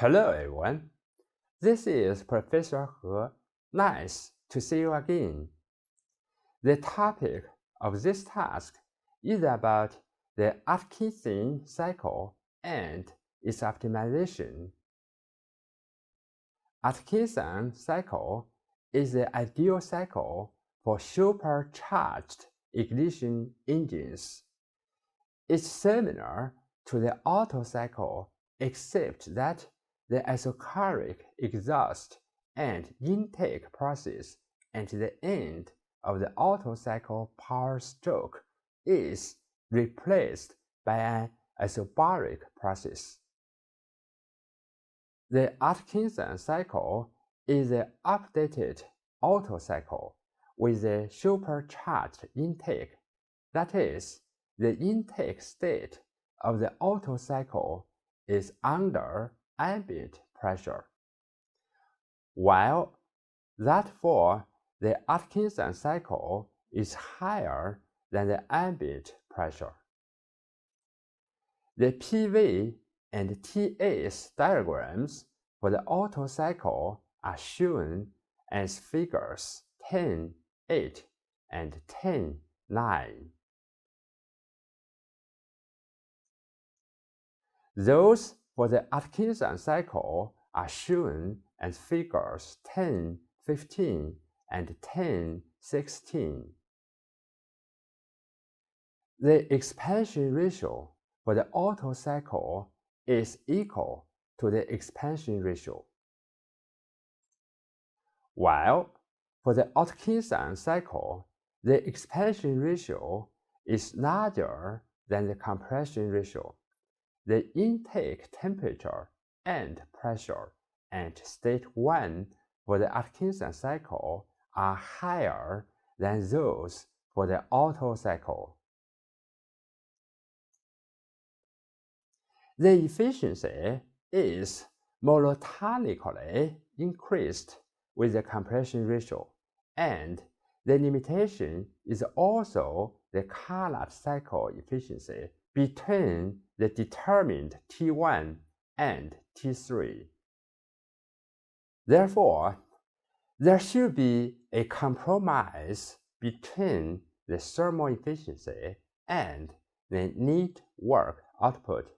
Hello everyone, this is Professor He. Nice to see you again. The topic of this task is about the Atkinson cycle and its optimization. Atkinson cycle is the ideal cycle for supercharged ignition engines. It's similar to the Otto cycle except that the isochloric exhaust and intake process at the end of the Otto cycle power stroke is replaced by an isobaric process. The Atkinson cycle is the updated Otto cycle with a supercharged intake, that is, the intake state of the Otto cycle is under ambient pressure, while that for the Atkinson cycle is higher than the ambient pressure. The PV and TS diagrams for the Otto cycle are shown as figures 10.8 and 10.9. Those for the Atkinson cycle are shown as figures 10.15 and 10.16. The expansion ratio for the Otto cycle is equal to the expansion ratio, while for the Atkinson cycle, the expansion ratio is larger than the compression ratio. The intake temperature and pressure at state 1 for the Atkinson cycle are higher than those for the Otto cycle. The efficiency is monotonically increased with the compression ratio, and the limitation is also the Carnot cycle efficiency between the determined T1 and T3. Therefore, there should be a compromise between the thermal efficiency and the net work output.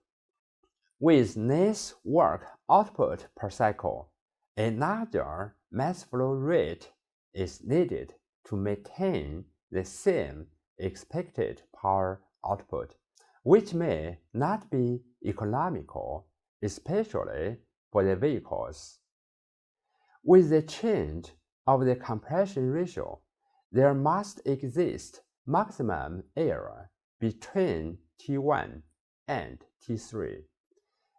With net work output per cycle, a larger mass flow rate is needed to maintain the same expected power output, which may not be economical, especially for the vehicles. With the change of the compression ratio, there must exist maximum error between T1 and T3.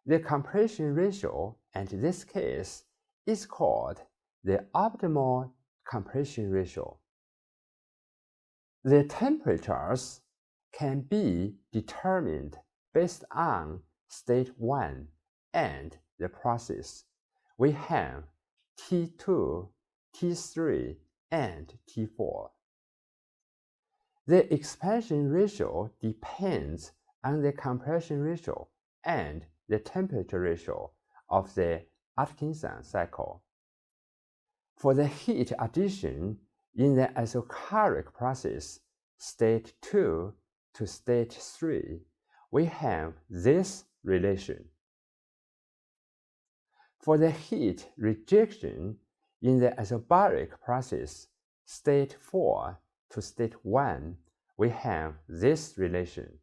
The compression ratio in this case is called the optimal compression ratio. The temperatures can be determined based on state 1 and the process. We have T2, T3, and T4. The expansion ratio depends on the compression ratio and the temperature ratio of the Atkinson cycle. For the heat addition in the isochloric process, state 2 to state 3, we have this relation. For the heat rejection in the isobaric process, state 4 to state 1, we have this relation.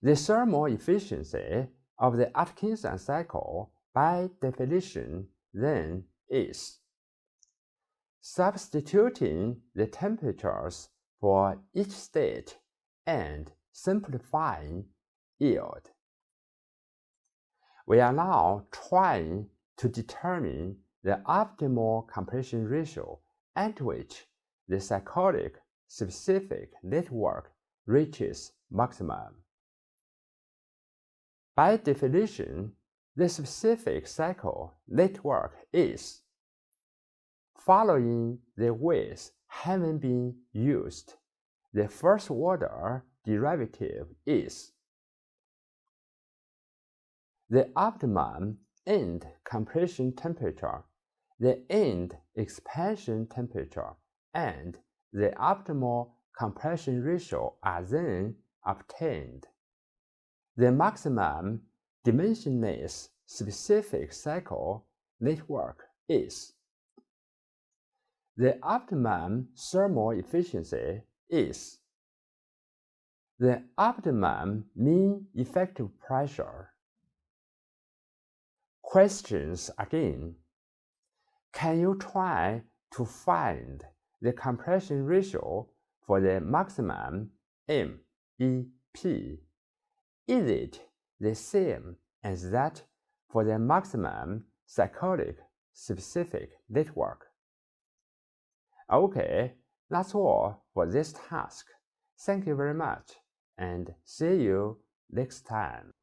The thermal efficiency of the Atkinson cycle by definition then is substituting the temperatures for each state and simplifying yield. We are now trying to determine the optimal compression ratio at which the cyclic specific network reaches maximum. By definition, the specific cycle network is, following the ways having been used, the first order derivative is the optimum end compression temperature, the end expansion temperature, and the optimal compression ratio are then obtained. The maximum dimensionless specific cycle network is. The optimum thermal efficiency is. The optimum mean effective pressure. Questions again. Can you try to find the compression ratio for the maximum MEP? Is it the same as that for the maximum cyclic specific network? Okay, that's all for this task. Thank you very much, and see you next time.